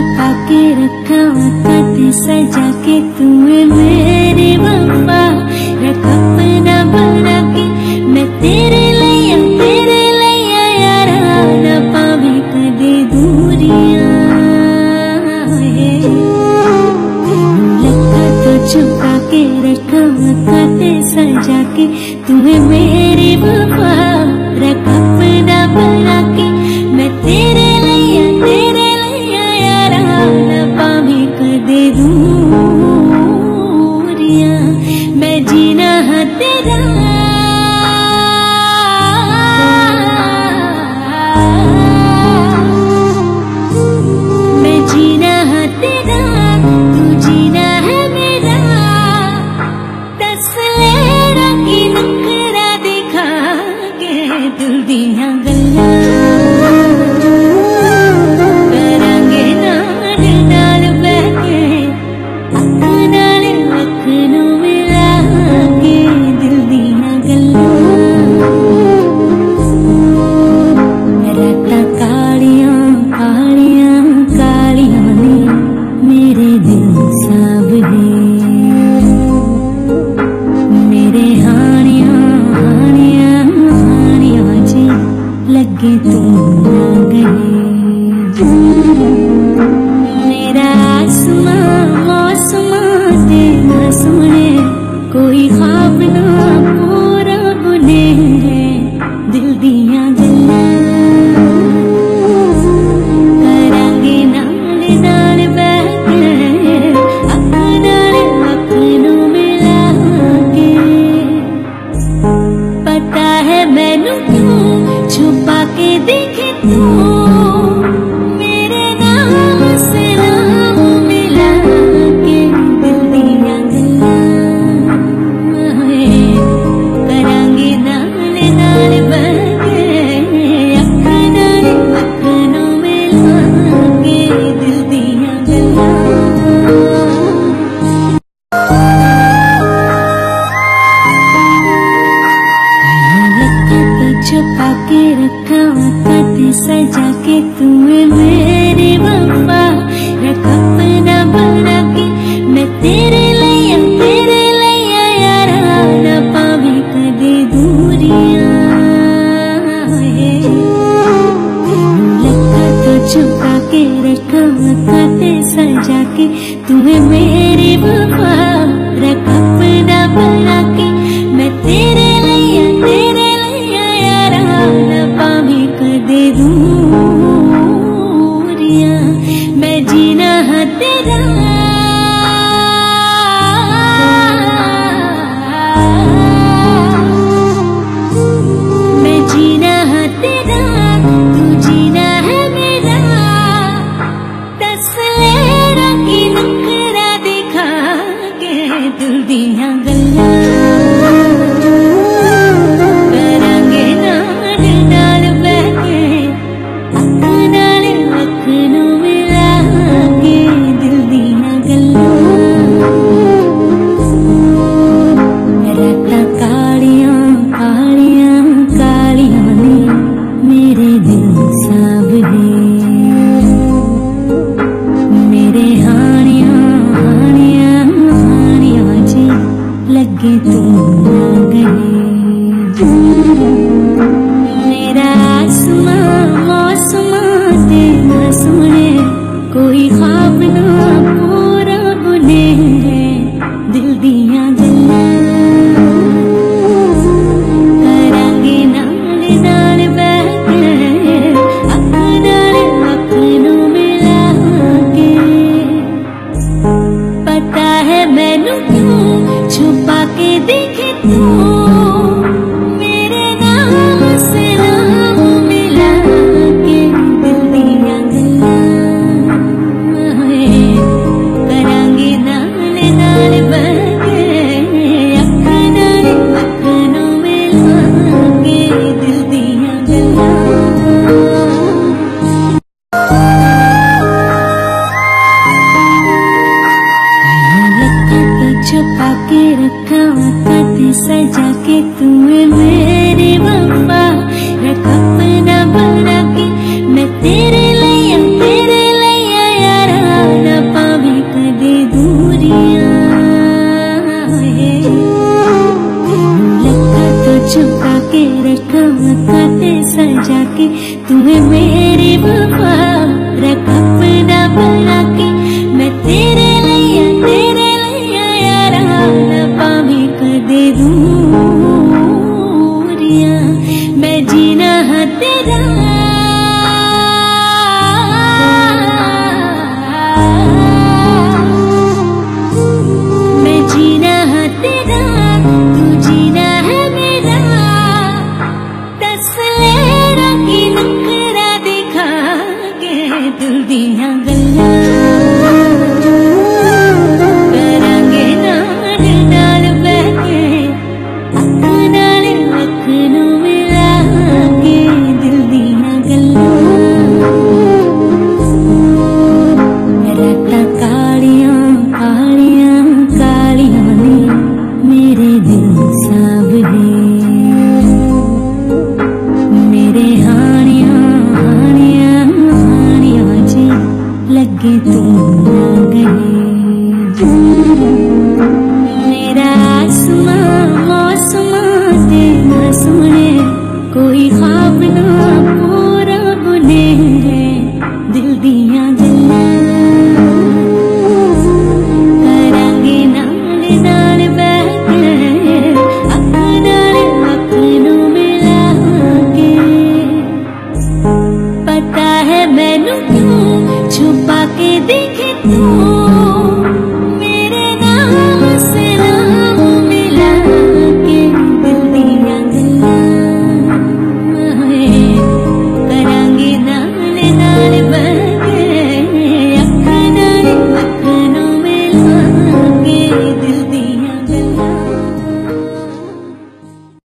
छुपा के रखा खत सजा के तुम्हें मेरी वफा रख अपना बना के मैं तेरे लिया यारा न पावे कदे दूरियां लखा तो छुपा के रखा खत सजा के तुम्हें मेरी वफा रख अपना बना के मैं तेरे लिया यारा न पावे कदे दूरियां मैं जीना है तेरा मैं जीना है तेरा तू जीना है मेरा दस लेरा की नखरा दिखा के दिल दिया गल्ला लगे तुम ना गए मेरा आसमां मौसमां ते ना सुने कोई ख्वाब ना पूरा बुने दिल दियां गल्लां करांगे नाल नाल बैठ के अख नाल अख नू मिला के पता है मैनू क्यों छुपा के देखे तू मेरे नाम से नाम मिला के दिल दिया गल्लां करांगे नाल नाल बैठे अख नाल अख नू मिला के दिल दिया गल्लां छुपा के रखा खत सजा के तुम्हें मेरी वफा रख अपना बना के मैं तेरे लिया यारा न पावे कदे दूरियां लखा तो छुपा के रखा खत सजा के तुम्हें मेरी वफा रख अपना बना के मैं तेरे लिया न पावे कदे दूरियां मैं जीना है तेरा मैं जीना है तेरा तू जीना है मेरा दस लेरा की नखरा दे के रखा खाते सजा के तुम्हें मेरी वफा रख अपना बना के मैं तेरे लिया यारा पावे कदे दूरियां मैं जीना है तेरा